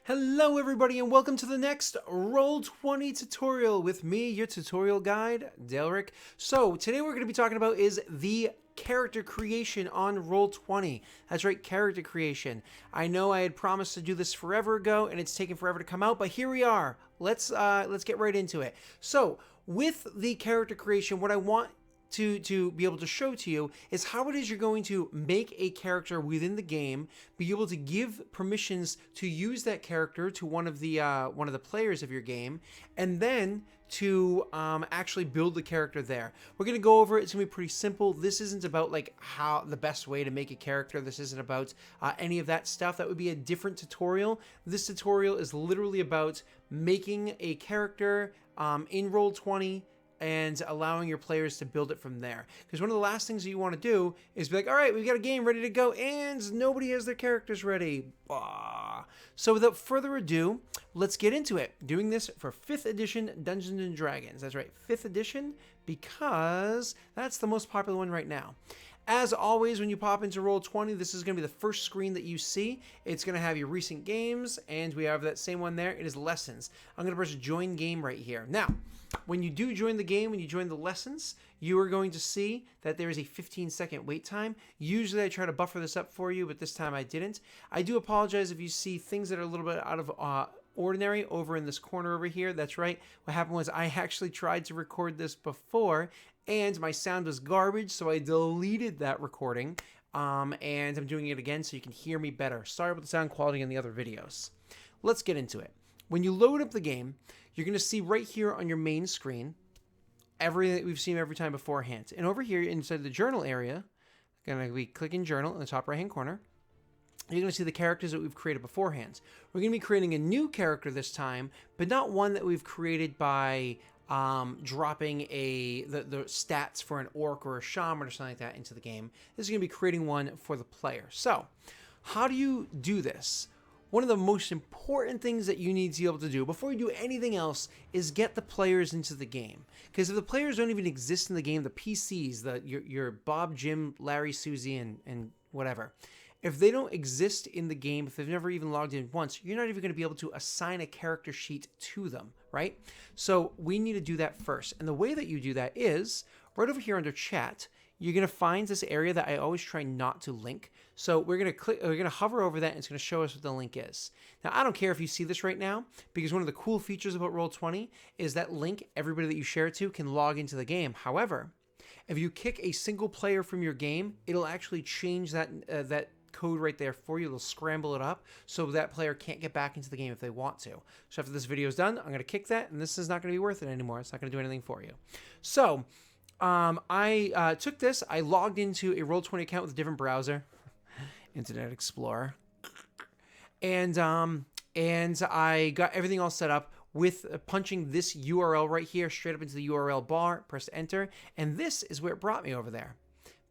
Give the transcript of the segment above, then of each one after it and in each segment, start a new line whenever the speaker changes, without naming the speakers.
Hello everybody and welcome to the next Roll20 tutorial with me, your tutorial guide, Delric. So today we're going to be talking about is the character creation on Roll20. That's right, character creation. I know I had promised to do this forever ago and it's taken forever to come out, but here we are. Let's get right into it. So with the character creation, what I want to be able to show to you is how it is you're going to make a character within the game, be able to give permissions to use that character to one of the players of your game, and then to actually build the character there. We're going to go over it. It's going to be pretty simple. This isn't about like how the best way to make a character. This isn't about any of that stuff. That would be a different tutorial. This tutorial is literally about making a character in Roll20 and allowing your players to build it from there. Because one of the last things that you want to do is be like, all right, we've got a game ready to go, and nobody has their characters ready. Bah. So without further ado, let's get into it. Doing this for 5th edition Dungeons and Dragons. That's right, 5th edition, because that's the most popular one right now. As always, when you pop into Roll20, this is going to be the first screen that you see. It's going to have your recent games, and we have that same one there. It is lessons. I'm going to press join game right here. Now, when you do join the game, when you join the lessons, you are going to see that there is a 15-second wait time. Usually I try to buffer this up for you, but this time I didn't. I do apologize if you see things that are a little bit out of ordinary over in this corner over here. That's right. What happened was I actually tried to record this before, and my sound was garbage, so I deleted that recording, and I'm doing it again so you can hear me better. Sorry about the sound quality in the other videos. Let's get into it. When you load up the game, you're going to see right here on your main screen everything that we've seen every time beforehand. And over here inside the journal area, going to be clicking journal in the top right hand corner. You're going to see the characters that we've created beforehand. We're going to be creating a new character this time, but not one that we've created by dropping the stats for an orc or a shaman or something like that into the game. This is going to be creating one for the player. So how do you do this? One of the most important things that you need to be able to do before you do anything else is get the players into the game. Because if the players don't even exist in the game, the PCs, your Bob, Jim, Larry, Susie, and whatever, if they don't exist in the game, if they've never even logged in once, you're not even going to be able to assign a character sheet to them, right? So we need to do that first. And the way that you do that is right over here under chat. You're going to find this area that I always try not to link. So we're going to hover over that and it's going to show us what the link is. Now, I don't care if you see this right now, because one of the cool features about Roll20 is that link, everybody that you share it to can log into the game. However, if you kick a single player from your game, it'll actually change that code right there for you. It'll scramble it up so that player can't get back into the game if they want to. So after this video is done, I'm going to kick that, and this is not going to be worth it anymore. It's not going to do anything for you. So I took this, I logged into a Roll20 account with a different browser, Internet Explorer, and I got everything all set up with punching this URL right here straight up into the URL bar, press enter, and this is where it brought me over there.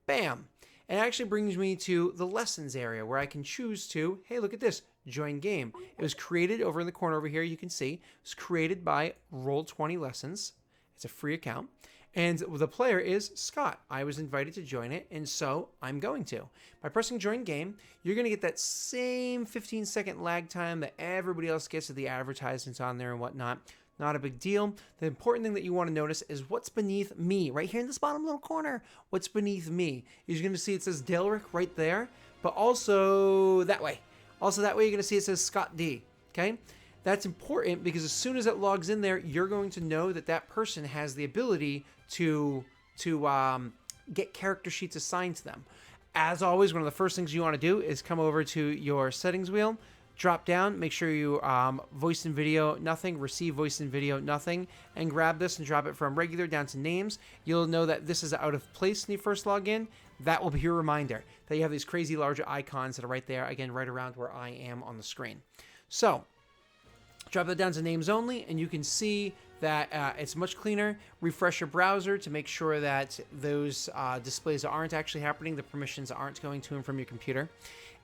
Bam! It actually brings me to the lessons area where I can choose to, hey, look at this, join game. It was created over in the corner over here, you can see. It was created by Roll20 Lessons. It's a free account. And the player is Scott. I was invited to join it, and so I'm going to. By pressing join game, you're going to get that same 15-second lag time that everybody else gets with the advertisements on there and whatnot. Not a big deal. The important thing that you want to notice is what's beneath me, right here in this bottom little corner. What's beneath me? You're going to see it says Delric right there, but also that way. Also that way you're going to see it says Scott D, okay? That's important because as soon as it logs in there, you're going to know that that person has the ability to get character sheets assigned to them. As always, one of the first things you want to do is come over to your settings wheel, drop down, make sure you voice and video, nothing, receive voice and video, nothing, and grab this and drop it from regular down to names. You'll know that this is out of place when you first log in. That will be your reminder that you have these crazy large icons that are right there, again, right around where I am on the screen. So drop that down to names only, and you can see that it's much cleaner. Refresh your browser to make sure that those displays aren't actually happening, the permissions aren't going to and from your computer.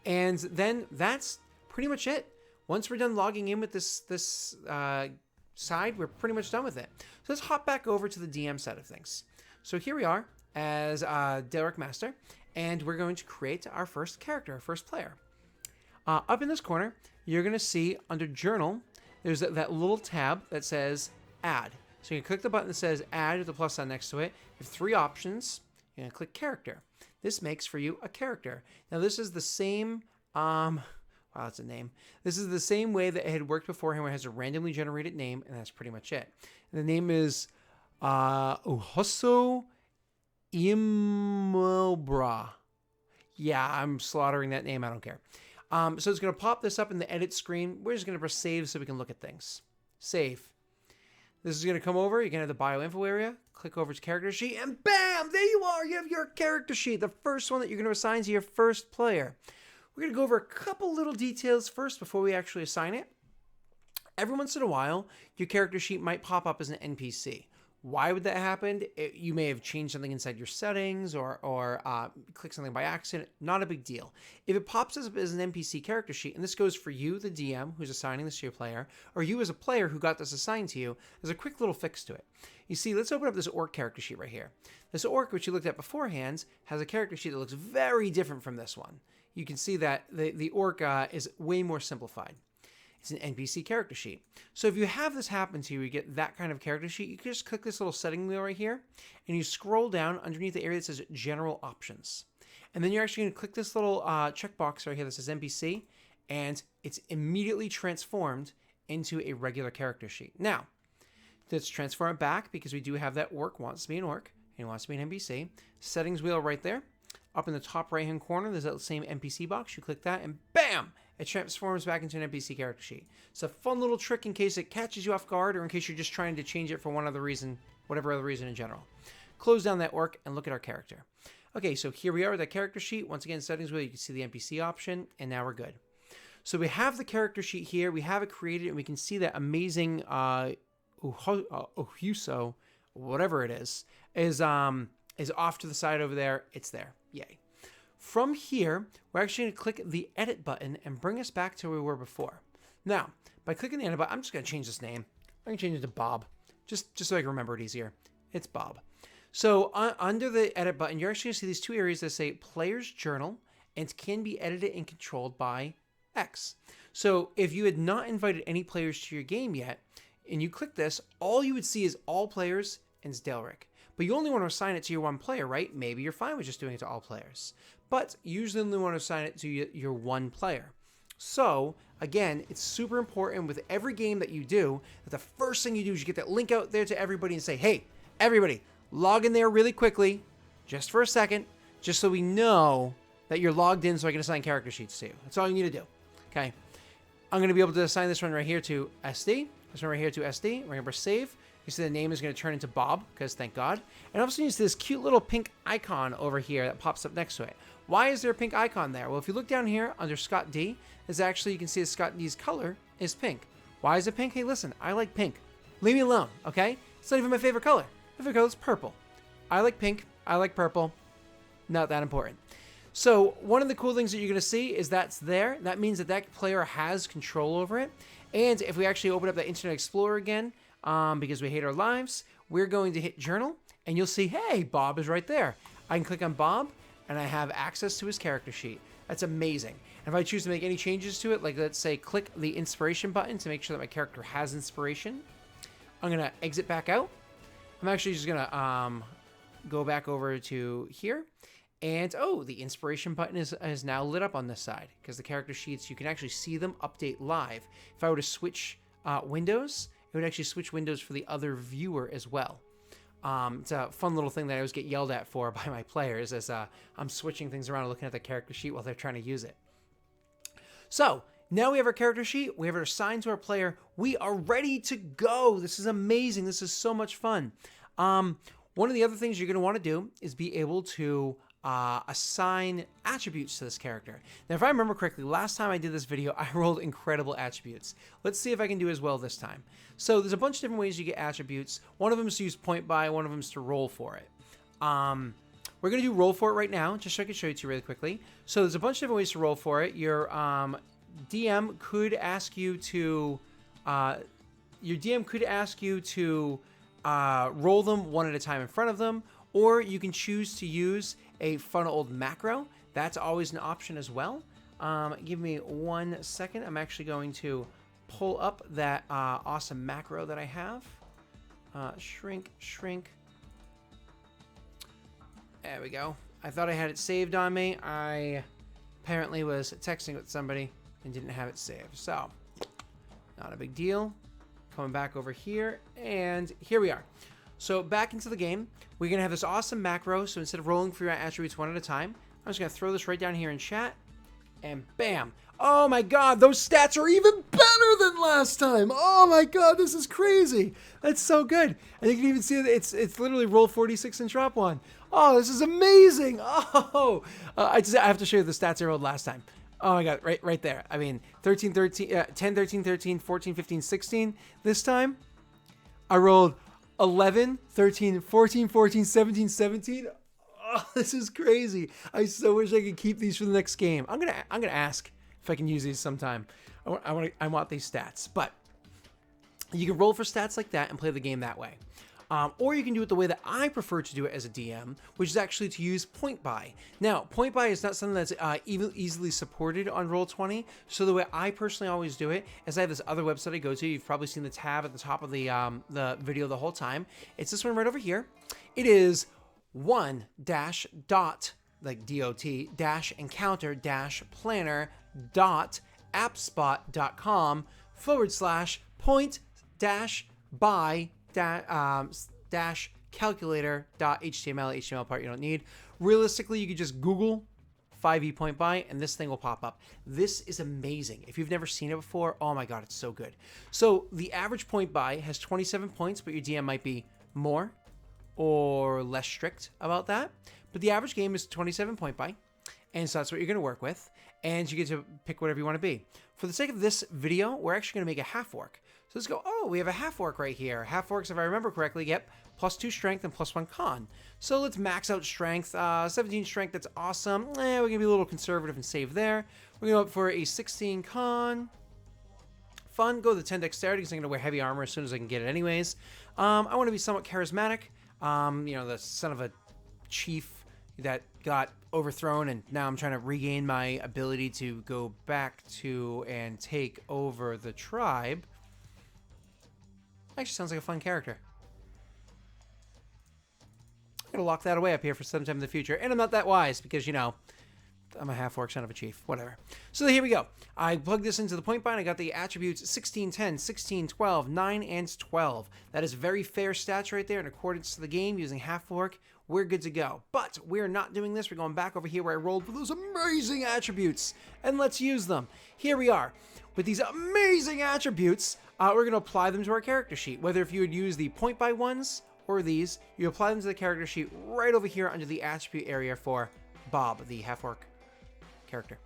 And then that's pretty much it. Once we're done logging in with this side, we're pretty much done with it. So let's hop back over to the DM side of things. So here we are as Delric Master, and we're going to create our first character, our first player. Up in this corner, you're going to see under Journal, there's that little tab that says Add. So you can click the button that says Add with the plus sign next to it. You have 3 options. You're going to click Character. This makes for you a character. Now this is the same, wow, that's a name. This is the same way that it had worked beforehand, where it has a randomly generated name, and that's pretty much it. And the name is Uhoso Imobra. Yeah, I'm slaughtering that name. I don't care. So it's going to pop this up in the edit screen. We're just going to press save so we can look at things. Save. This is going to come over. You're going to have the bio info area. Click over to character sheet, and bam, there you are. You have your character sheet, the first one that you're going to assign to your first player. We're going to go over a couple little details first before we actually assign it. Every once in a while, your character sheet might pop up as an NPC. Why would that happen? You may have changed something inside your settings or clicked something by accident. Not a big deal. If it pops up as an NPC character sheet, and this goes for you, the DM, who's assigning this to your player, or you as a player who got this assigned to you, there's a quick little fix to it. You see, let's open up this orc character sheet right here. This orc, which you looked at beforehand, has a character sheet that looks very different from this one. You can see that the orc is way more simplified. It's an NPC character sheet. So if you have this happen to you, you get that kind of character sheet, you can just click this little setting wheel right here, and you scroll down underneath the area that says General Options. And then you're actually going to click this little checkbox right here that says NPC, and it's immediately transformed into a regular character sheet. Now, let's transform it back, because we do have that orc wants to be an orc, and he wants to be an NPC. Settings wheel right there. Up in the top right-hand corner, there's that same NPC box. You click that, and bam! It transforms back into an NPC character sheet. It's a fun little trick in case it catches you off guard, or in case you're just trying to change it for one other reason, whatever other reason in general. Close down that orc and look at our character. Okay, so here we are with that character sheet. Once again, settings wheel, you can see the NPC option, and now we're good. So we have the character sheet here. We have it created, and we can see that amazing Uhuso, whatever it is off to the side over there. It's there. Yay. From here, we're actually going to click the edit button and bring us back to where we were before. Now, by clicking the edit button, I'm just going to change this name. I'm going to change it to Bob, just so I can remember it easier. It's Bob. So under the edit button, you're actually going to see these 2 areas that say Player's Journal and can be edited and controlled by X. So if you had not invited any players to your game yet, and you click this, all you would see is all players and Delric. But you only want to assign it to your 1 player, right? Maybe you're fine with just doing it to all players. But you usually only want to assign it to your 1 player. So, again, it's super important with every game that you do, that the first thing you do is you get that link out there to everybody and say, hey, everybody, log in there really quickly, just for a second, just so we know that you're logged in so I can assign character sheets to you. That's all you need to do. Okay? I'm going to be able to assign this one right here to SD, this one right here to SD. We're going to press save. You see the name is going to turn into Bob, because thank God. And also you see this cute little pink icon over here that pops up next to it. Why is there a pink icon there? Well, if you look down here under Scott D, is actually, you can see that Scott D's color is pink. Why is it pink? Hey, listen, I like pink. Leave me alone, okay? It's not even my favorite color. My favorite color is purple. I like pink. I like purple. Not that important. So one of the cool things that you're going to see is that's there. That means that that player has control over it. And if we actually open up the Internet Explorer again, because we hate our lives, we're going to hit Journal, and you'll see, hey, Bob is right there. I can click on Bob, and I have access to his character sheet. That's amazing. And if I choose to make any changes to it, like let's say click the inspiration button to make sure that my character has inspiration, I'm going to exit back out. I'm actually just going to go back over to here. And, oh, the inspiration button is now lit up on this side, because the character sheets, you can actually see them update live. If I were to switch windows, it would actually switch windows for the other viewer as well. It's a fun little thing that I always get yelled at for by my players, as I'm switching things around and looking at the character sheet while they're trying to use it. So, now we have our character sheet, we have it assigned to our player, we are ready to go. This is amazing, this is so much fun. One of the other things you're going to want to do is be able to assign attributes to this character. Now, if I remember correctly, last time I did this video, I rolled incredible attributes. Let's see if I can do as well this time. So there's a bunch of different ways you get attributes. One of them is to use point by, one of them is to roll for it. We're going to do roll for it right now, just so I can show it to you really quickly. So there's a bunch of different ways to roll for it. Your DM could ask you to, roll them one at a time in front of them, or you can choose to use a fun old macro. That's always an option as well. Give me 1 second. I'm actually going to pull up that awesome macro that I have. Shrink. There we go. I thought I had it saved on me. I apparently was texting with somebody and didn't have it saved. So, not a big deal. Coming back over here, and here we are. So back into the game, we're going to have this awesome macro. So instead of rolling for your attributes one at a time, I'm just going to throw this right down here in chat, and bam. Oh my god, those stats are even better than last time. Oh my god, this is crazy. That's so good. And you can even see that it's literally roll 46 and drop 1. Oh, this is amazing. Oh, I have to show you the stats I rolled last time. Oh my god, right there. I mean, 10, 13, 13, 14, 15, 16. This time, I rolled 11, 13, 14, 14, 17, 17. Oh, this is crazy. I so wish I could keep these for the next game. I'm gonna ask if I can use these sometime. I want these stats. But you can roll for stats like that and play the game that way. Or you can do it the way that I prefer to do it as a DM, which is actually to use point buy. Now, point buy is not something that's easily supported on Roll20. So the way I personally always do it is I have this other website I go to. You've probably seen the tab at the top of the video the whole time. It's this one right over here. It is one-dot, like D-O-T, dash encounter dash planner dot appspot.com /point dash buy dash calculator.html part you don't need. Realistically, you could just Google 5e point buy and this thing will pop up. This is amazing. If you've never seen it before, oh my god, it's so good. So the average point buy has 27 points, but your DM might be more or less strict about that. But the average game is 27 point buy, and so that's what you're going to work with, and you get to pick whatever you want to be. For the sake of this video, we're actually going to make a half orc. So let's go, oh, we have a half orc right here. Half orcs, if I remember correctly, yep, +2 strength and +1 con. So let's max out strength. 17 strength, that's awesome. We're going to be a little conservative and save there. We're going to go up for a 16 con. Fun, go to the 10 dexterity because I'm going to wear heavy armor as soon as I can get it anyways. I want to be somewhat charismatic. You know, the son of a chief that got overthrown, and now I'm trying to regain my ability to go back to and take over the tribe. Actually sounds like a fun character. I'm going to lock that away up here for some time in the future. And I'm not that wise because, you know, I'm a half-orc son of a chief. Whatever. So here we go. I plugged this into the point buy, and I got the attributes 16, 10, 16, 12, 9, and 12. That is very fair stats right there in accordance to the game using half-orc. We're good to go. But we're not doing this. We're going back over here where I rolled for those amazing attributes. And let's use them. Here we are. With these amazing attributes, we're going to apply them to our character sheet. Whether if you would use the point buy ones or these, you apply them to the character sheet right over here under the attribute area for Bob, the half-orc character.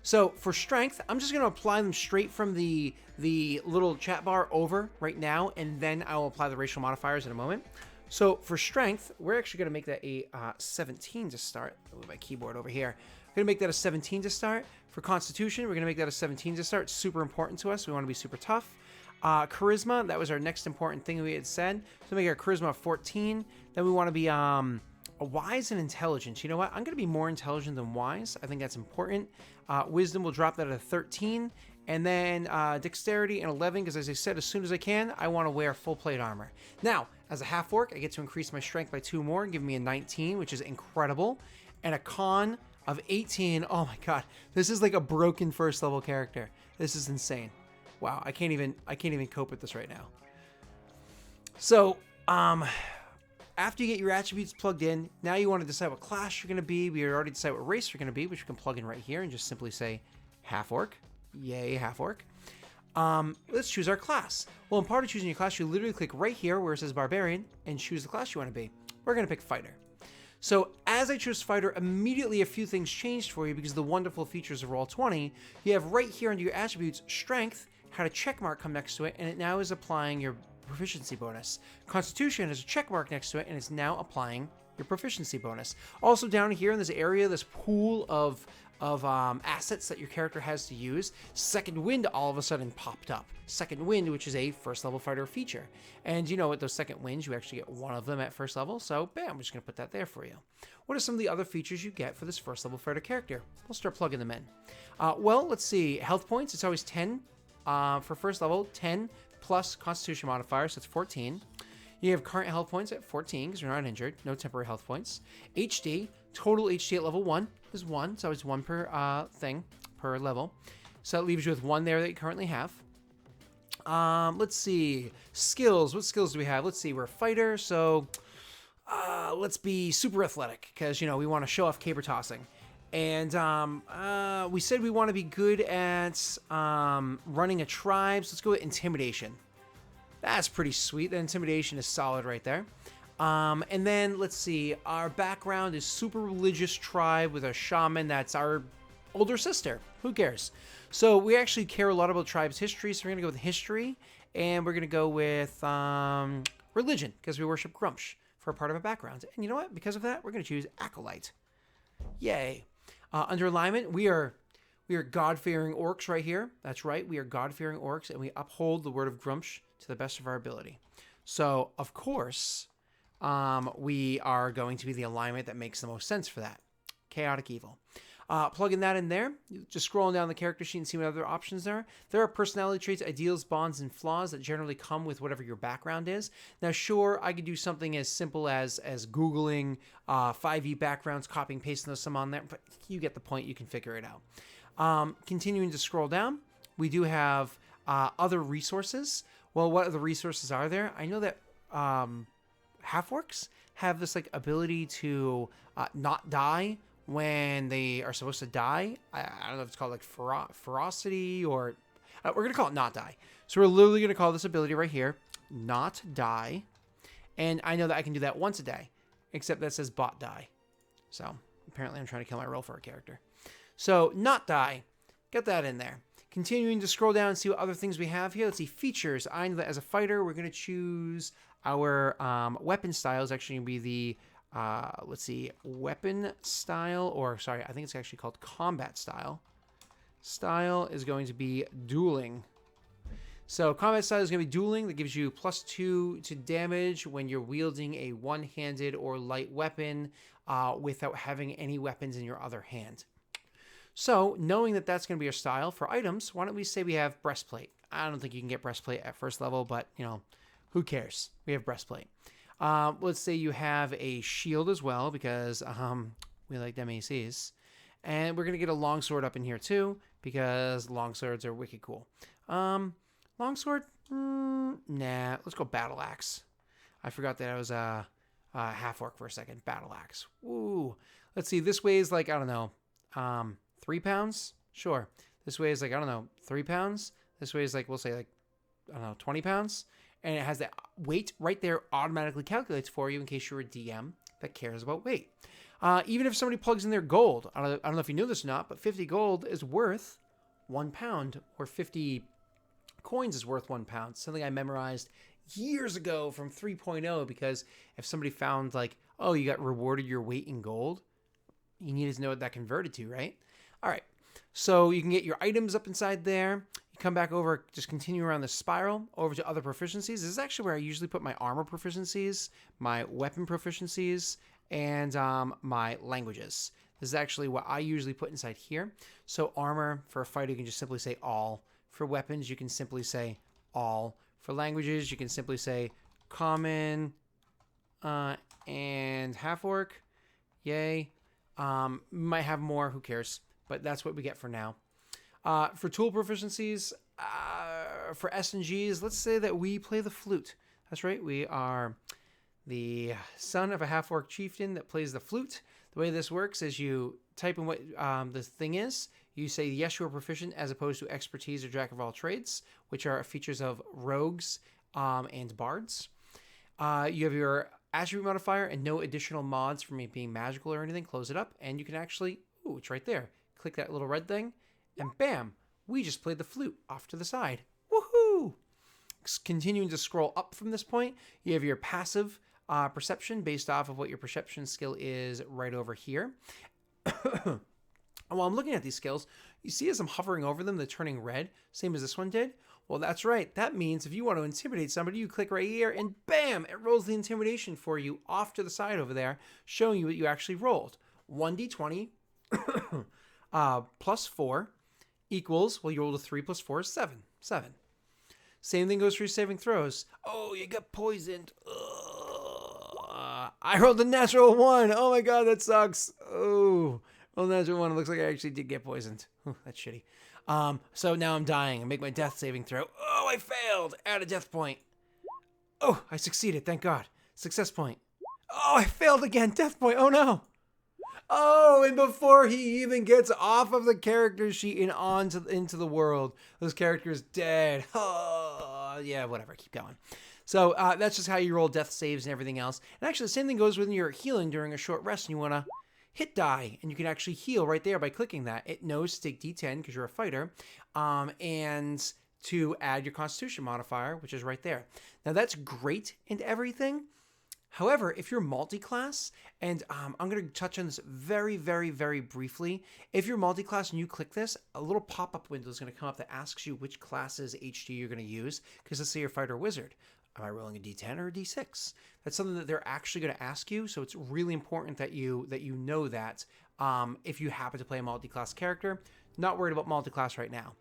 So for strength, I'm just going to apply them straight from the little chat bar over right now, and then I will apply the racial modifiers in a moment. So for strength, we're actually going to make that a 17 to start. I'll move my keyboard over here. We're going to make that a 17 to start. For constitution, we're going to make that a 17 to start. It's super important to us. We want to be super tough. Charisma, that was our next important thing we had said. So make our charisma 14. Then we want to be wise and intelligence. You know what? I'm going to be more intelligent than wise. I think that's important. Wisdom will drop that at a 13. And then dexterity and 11, because as I said, as soon as I can, I want to wear full plate armor. Now, as a half orc, I get to increase my strength by 2 more, giving me a 19, which is incredible. And a con of 18. Oh my god, this is like a broken first level character. This is insane. Wow, I can't even cope with this right now. So, after you get your attributes plugged in, now you want to decide what class you're going to be. We already decided what race you're going to be, which you can plug in right here and just simply say half orc. Yay, half orc. Let's choose our class. Well, in part of choosing your class, you literally click right here where it says barbarian and choose the class you want to be. We're going to pick fighter. So as I chose fighter, immediately a few things changed for you because of the wonderful features of Roll20. You have right here under your attributes, strength, had a check mark come next to it, and it now is applying your proficiency bonus. Constitution has a check mark next to it, and it's now applying your proficiency bonus. Also down here in this area, this pool of assets that your character has to use, Second Wind all of a sudden popped up. Second Wind, which is a first level fighter feature. And you know what, those second winds, you actually get one of them at first level. So bam, I'm just going to put that there for you. What are some of the other features you get for this first level fighter character? We'll start plugging them in. Well, let's see. Health points, it's always 10 for first level, 10 plus constitution modifier, so it's 14. You have current health points at 14 because you're not injured. No temporary health points. HD, total HD at level 1 is 1. So it's 1 per thing, per level. So that leaves you with 1 there that you currently have. Let's see. Skills. What skills do we have? Let's see. We're a fighter, so let's be super athletic because, you know, we want to show off caber tossing. And we said we want to be good at running a tribe, so let's go with intimidation. That's pretty sweet. The intimidation is solid right there. And then, let's see. Our background is super religious tribe with a shaman that's our older sister. Who cares? So we actually care a lot about tribe's history, so we're going to go with history. And we're going to go with religion, because we worship Grumsh for a part of our background. And you know what? Because of that, we're going to choose Acolyte. Yay. Under alignment, we are God-fearing orcs right here. That's right. We are God-fearing orcs, and we uphold the word of Grumsh to the best of our ability. So, of course, we are going to be the alignment that makes the most sense for that. Chaotic Evil. Plugging that in there, just scrolling down the character sheet and see what other options there are. There are personality traits, ideals, bonds, and flaws that generally come with whatever your background is. Now, sure, I could do something as simple as Googling 5e backgrounds, copying, pasting some on there, but you get the point. You can figure it out. Continuing to scroll down, we do have other resources. Well, what other resources are there? I know that half-orcs have this like ability to not die when they are supposed to die. I don't know if it's called like ferocity or... we're going to call it not die. So we're literally going to call this ability right here, not die. And I know that I can do that once a day, except that says bot die. So apparently I'm trying to kill my roll for a character. So not die, get that in there. Continuing to scroll down and see what other things we have here. Let's see, features. I know that as a fighter, we're going to choose our weapon style is actually going to be the... let's see, weapon style, or sorry, I think it's actually called combat style. Style is going to be dueling. So combat style is going to be dueling. That gives you +2 to damage when you're wielding a one-handed or light weapon without having any weapons in your other hand. So knowing that that's going to be your style for items, why don't we say we have breastplate? I don't think you can get breastplate at first level, but you know, who cares? We have breastplate. Let's say you have a shield as well, because we like them ACs. And we're going to get a longsword up in here too, because longswords are wicked cool. Longsword? Nah, let's go battle axe. I forgot that I was a half-orc for a second. Battle axe. Woo. Let's see, this weighs like, I don't know, 3 pounds? Sure. This weighs like, I don't know, 3 pounds? This weighs like, we'll say like, I don't know, 20 pounds? And it has that weight right there, automatically calculates for you in case you're a DM that cares about weight. Even if somebody plugs in their gold, I don't know if you knew this or not, but 50 gold is worth 1 pound, or 50 coins is worth 1 pound. Something I memorized years ago from 3.0, because if somebody found like, oh, you got rewarded your weight in gold, you needed to know what that converted to, right? All right. So you can get your items up inside there. You come back over, just continue around the spiral over to other proficiencies. This is actually where I usually put my armor proficiencies, my weapon proficiencies, and my languages. This is actually what I usually put inside here. So armor, for a fighter, you can just simply say all. For weapons, you can simply say all. For languages, you can simply say common and half-orc. Yay. Might have more, who cares? But that's what we get for now. For tool proficiencies, for S and Gs, let's say that we play the flute. That's right, we are the son of a half-orc chieftain that plays the flute. The way this works is you type in what the thing is. You say, yes, you are proficient, as opposed to expertise or jack of all trades, which are features of rogues and bards. You have your attribute modifier and no additional mods from it being magical or anything. Close it up, and you can actually, ooh, it's right there. Click that little red thing, and bam, we just played the flute off to the side. Woohoo! Continuing to scroll up from this point, you have your passive perception based off of what your perception skill is right over here. And while I'm looking at these skills, you see as I'm hovering over them, they're turning red, same as this one did. Well, that's right. That means if you want to intimidate somebody, you click right here and bam, it rolls the intimidation for you off to the side over there, showing you what you actually rolled. 1d20 plus 4 equals, well, you rolled a 3 plus 4 is 7. 7. Same thing goes for your saving throws. Oh, you got poisoned. I rolled a natural 1. Oh my god, that sucks. Oh, well, natural 1. It looks like I actually did get poisoned. That's shitty. So now I'm dying. I make my death saving throw. Oh, I failed. Add a death point. Oh, I succeeded. Thank God. Success point. Oh, I failed again. Death point. Oh no. Oh, and before he even gets off of the character sheet and into the world, this character is dead. Oh, yeah, whatever. Keep going. So that's just how you roll death saves and everything else. And actually, the same thing goes when you're healing during a short rest and you want to hit die, and you can actually heal right there by clicking that. It knows to take D10 because you're a fighter, and to add your Constitution modifier, which is right there. Now, that's great and everything. However, if you're multi-class, and I'm going to touch on this very, very, very briefly. If you're multi-class and you click this, a little pop-up window is going to come up that asks you which classes HD you're going to use, because let's say you're fighter or wizard. Am I rolling a D10 or a D6? That's something that they're actually going to ask you, so it's really important that you know that if you happen to play a multi-class character. Not worried about multi-class right now.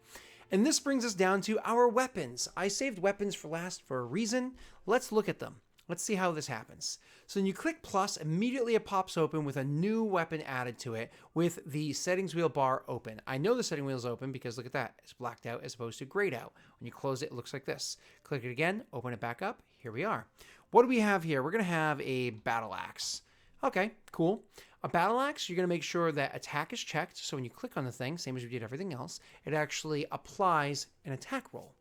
And this brings us down to our weapons. I saved weapons for last for a reason. Let's look at them. Let's see how this happens. So when you click plus, immediately it pops open with a new weapon added to it with the settings wheel bar open. I know the setting wheel is open because look at that. It's blacked out as opposed to grayed out. When you close it, it looks like this. Click it again, open it back up. Here we are. What do we have here? We're going to have a battle axe. Okay, cool. A battle axe, you're going to make sure that attack is checked. So when you click on the thing, same as we did everything else, it actually applies an attack roll.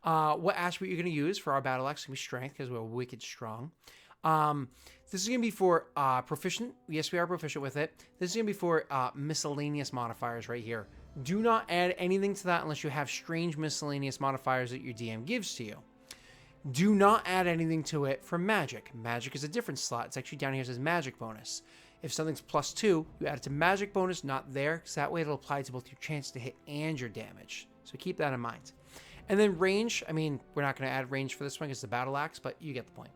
What attribute you're going to use for our battle axe is going to be strength because we're wicked strong. This is going to be for proficient. Yes, we are proficient with it. This is going to be for miscellaneous modifiers right here. Do not add anything to that unless you have strange miscellaneous modifiers that your DM gives to you. Do not add anything to it for magic. Magic is a different slot. It's actually down here. It says magic bonus. If something's +2, you add it to magic bonus, not there, because that way it'll apply to both your chance to hit and your damage. So keep that in mind. And then range, I mean, we're not going to add range for this one because it's the battle axe, but you get the point.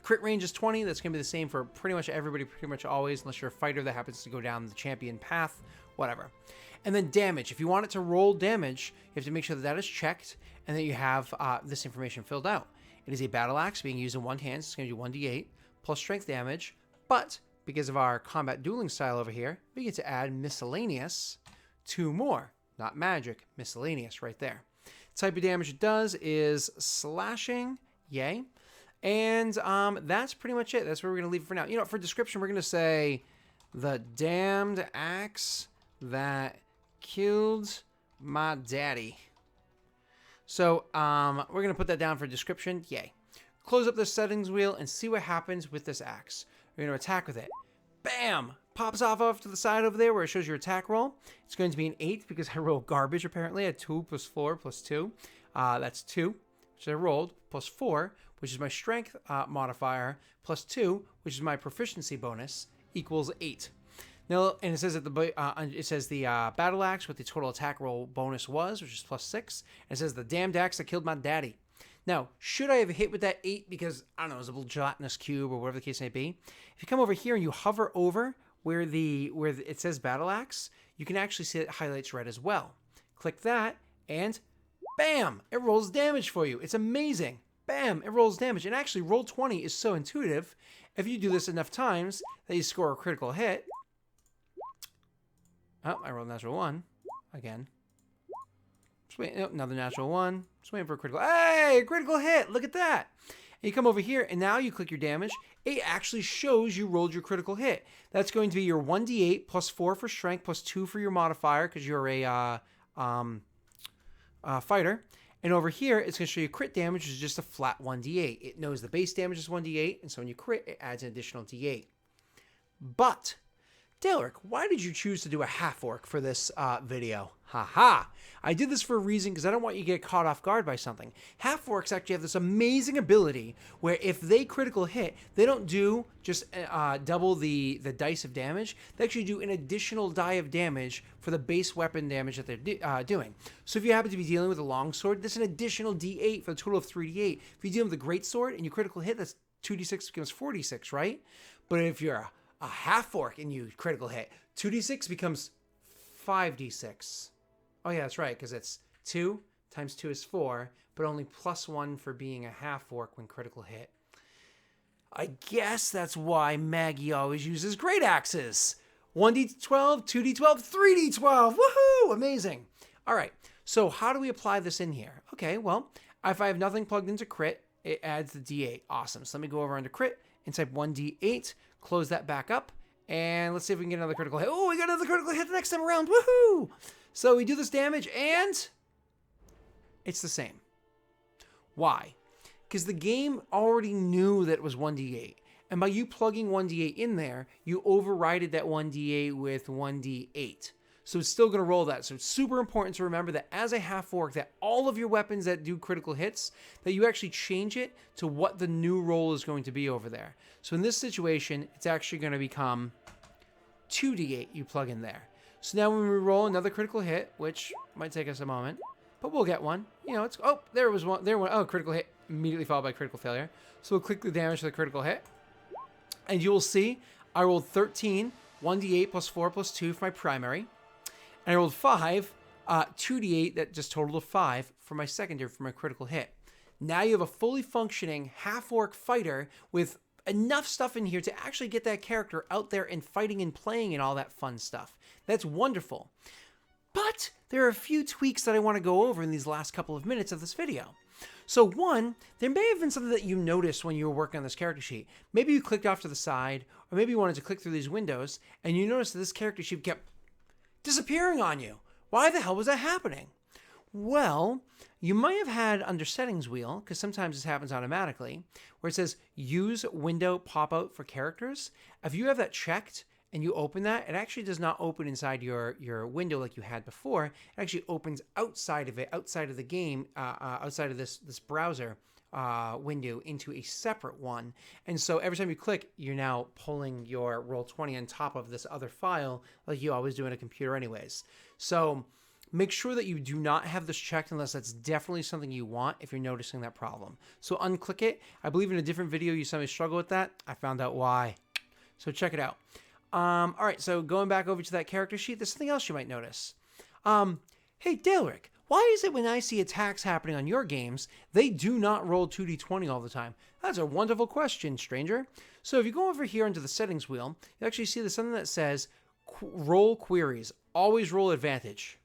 Crit range is 20. That's going to be the same for pretty much everybody, pretty much always, unless you're a fighter that happens to go down the champion path, whatever. And then damage. If you want it to roll damage, you have to make sure that that is checked and that you have this information filled out. It is a battle axe being used in one hand, so it's going to do 1d8 plus strength damage, but because of our combat dueling style over here, we get to add miscellaneous 2 more. Not magic, miscellaneous right there. Type of damage it does is slashing, yay. And that's pretty much it. That's where we're going to leave it for now. You know, for description, we're going to say the damned axe that killed my daddy. So we're going to put that down for description, yay. Close up the settings wheel and see what happens with this axe. We're going to attack with it. Bam! Pops off to the side over there where it shows your attack roll. It's going to be an 8 because I rolled garbage apparently. I had 2 plus 4 plus 2. That's 2, which I rolled, plus 4, which is my strength modifier, plus 2, which is my proficiency bonus, equals 8. Now, and it says that the battle axe with the total attack roll bonus was, which is plus 6. And it says the damned axe that killed my daddy. Now, should I have hit with that 8 because, I don't know, it was a little gelatinous cube or whatever the case may be? If you come over here and you hover over where it says battle axe, you can actually see it highlights red as well. Click that and bam, it rolls damage for you. It's amazing. Bam, it rolls damage. And actually, Roll20 is so intuitive. If you do this enough times that you score a critical hit. Oh, I rolled a natural 1 again. Just wait, oh, another natural 1. Just waiting for a critical. Hey, a critical hit. Look at that. And you come over here, and now you click your damage. It actually shows you rolled your critical hit. That's going to be your 1d8 plus 4 for strength plus 2 for your modifier because you're a fighter. And over here, it's going to show you crit damage, which is just a flat 1d8. It knows the base damage is 1d8, and so when you crit, it adds an additional d8. But, Daleric, why did you choose to do a half-orc for this video? Haha. I did this for a reason because I don't want you to get caught off guard by something. Half-orcs actually have this amazing ability where if they critical hit, they don't do just double the dice of damage. They actually do an additional die of damage for the base weapon damage that they're doing. So if you happen to be dealing with a longsword, that's an additional d8 for a total of 3d8. If you deal with a greatsword and you critical hit, that's 2d6 becomes 4d6, right? But if you're a half-orc and you critical hit, 2d6 becomes 5d6. Oh, yeah, that's right, because it's 2 times 2 is 4, but only +1 for being a half-orc when critical hit. I guess that's why Maggie always uses great axes. 1d12, 2d12, 3d12. Woohoo! Amazing. All right, so how do we apply this in here? Okay, well, if I have nothing plugged into crit, it adds the d8. Awesome. So let me go over under crit and type 1d8, close that back up, and let's see if we can get another critical hit. Oh, we got another critical hit the next time around. Woohoo! So we do this damage, and it's the same. Why? Because the game already knew that it was 1d8. And by you plugging 1d8 in there, you overrided that 1d8 with 1d8. So it's still going to roll that. So it's super important to remember that as a half-orc, that all of your weapons that do critical hits, that you actually change it to what the new roll is going to be over there. So in this situation, it's actually going to become 2d8 you plug in there. So now when we roll another critical hit, which might take us a moment, but we'll get one. You know, it's, oh, there was one, oh, critical hit, immediately followed by critical failure. So we'll click the damage to the critical hit. And you will see I rolled 13, 1d8 plus 4 plus 2 for my primary. And I rolled 5, 2d8, that just totaled a 5 for my secondary for my critical hit. Now you have a fully functioning half-orc fighter with enough stuff in here to actually get that character out there and fighting and playing and all that fun stuff. That's wonderful. But there are a few tweaks that I want to go over in these last couple of minutes of this video. So one, there may have been something that you noticed when you were working on this character sheet. Maybe you clicked off to the side, or maybe you wanted to click through these windows, and you noticed that this character sheet kept disappearing on you. Why the hell was that happening? Well, you might have had under settings wheel, because sometimes this happens automatically, where it says use window pop-out for characters. If you have that checked and you open that, it actually does not open inside your window like you had before. It actually opens outside of it, outside of the game, outside of this browser window into a separate one. And so every time you click, you're now pulling your Roll20 on top of this other file like you always do in a computer anyways. So make sure that you do not have this checked unless that's definitely something you want if you're noticing that problem. So unclick it. I believe in a different video you saw me struggle with that. I found out why. So check it out. All right, so going back over to that character sheet, there's something else you might notice. Hey, Daleric, why is it when I see attacks happening on your games, they do not roll 2d20 all the time? That's a wonderful question, stranger. So if you go over here into the settings wheel, you actually see there's something that says roll queries. Always roll advantage.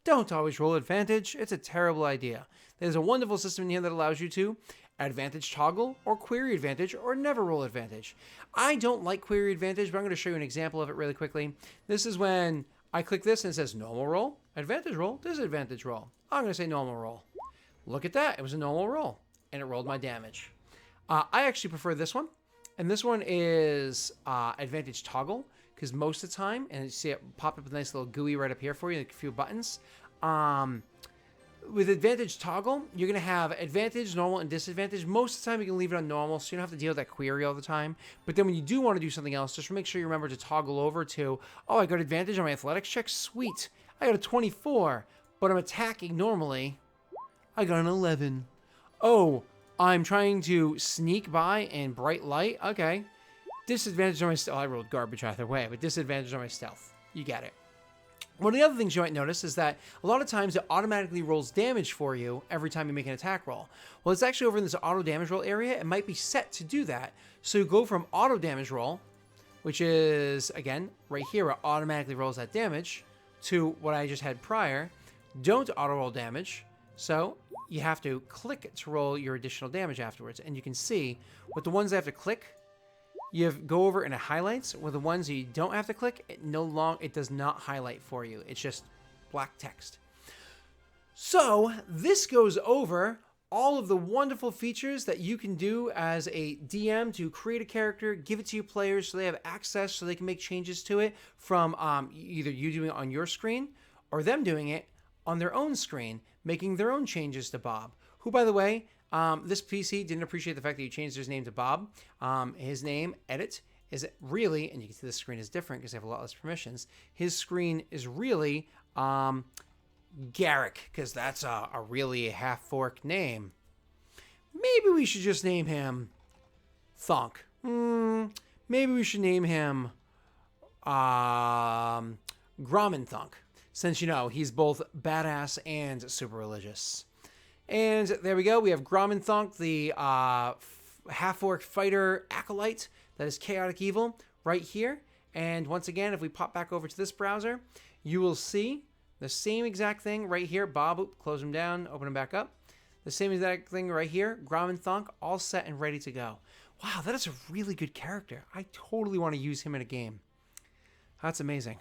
Don't always roll advantage. It's a terrible idea. There's a wonderful system in here that allows you to advantage toggle or query advantage or never roll advantage. I don't like query advantage, but I'm going to show you an example of it really quickly. This is when I click this and it says normal roll, advantage roll, disadvantage roll. I'm going to say normal roll. Look at that. It was a normal roll and it rolled my damage. I actually prefer this one. And this one is advantage toggle because most of the time, and you see it pop up with a nice little GUI right up here for you, like a few buttons. With advantage toggle, you're going to have advantage, normal, and disadvantage. Most of the time, you can leave it on normal, so you don't have to deal with that query all the time. But then when you do want to do something else, just make sure you remember to toggle over to, oh, I got advantage on my athletics check? Sweet. I got a 24, but I'm attacking normally. I got an 11. Oh, I'm trying to sneak by in bright light? Okay. Disadvantage on my stealth. I rolled garbage either way, but disadvantage on my stealth. You get it. One of the other things you might notice is that a lot of times it automatically rolls damage for you every time you make an attack roll. Well, it's actually over in this auto damage roll area. It might be set to do that. So you go from auto damage roll, which is, again, right here, it automatically rolls that damage, to what I just had prior, don't auto roll damage. So you have to click to roll your additional damage afterwards. And you can see with the ones that have to click, you go over and it highlights. With the ones you don't have to click, it does not highlight for you. It's just black text. So this goes over all of the wonderful features that you can do as a DM to create a character, give it to your players so they have access, so they can make changes to it from either you doing it on your screen or them doing it on their own screen, making their own changes to Bob, who, by the way, this PC didn't appreciate the fact that you changed his name to Bob. His name, edit, is really, and you can see the screen is different because they have a lot less permissions. His screen is really Garrick, because that's a really half-forked name. Maybe we should just name him Thunk. Maybe we should name him Grommen Thunk, since, you know, he's both badass and super religious. And there we go. We have Grommen Thunk, the half-orc fighter acolyte that is chaotic evil right here. And once again, if we pop back over to this browser, you will see the same exact thing right here. Bob, close him down, open him back up. The same exact thing right here. Grommen Thunk, all set and ready to go. Wow, that is a really good character. I totally want to use him in a game. That's amazing.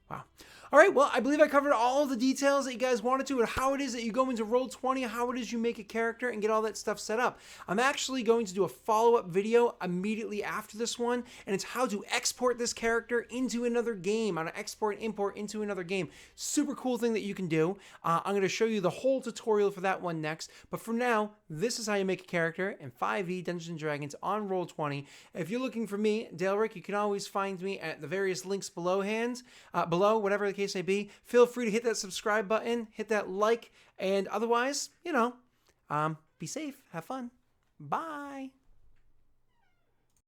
Wow. All right, well, I believe I covered all of the details that you guys wanted to and how it is that you go into Roll20, how it is you make a character and get all that stuff set up. I'm actually going to do a follow-up video immediately after this one, and it's how to export this character into another game, how to export and import into another game. Super cool thing that you can do. I'm going to show you the whole tutorial for that one next, but for now, this is how you make a character in 5e Dungeons & Dragons on Roll20. If you're looking for me, Daleric, you can always find me at the various links below, whatever the case may be. Feel free to hit that subscribe button, hit that like, and otherwise, you know, be safe, have fun. Bye.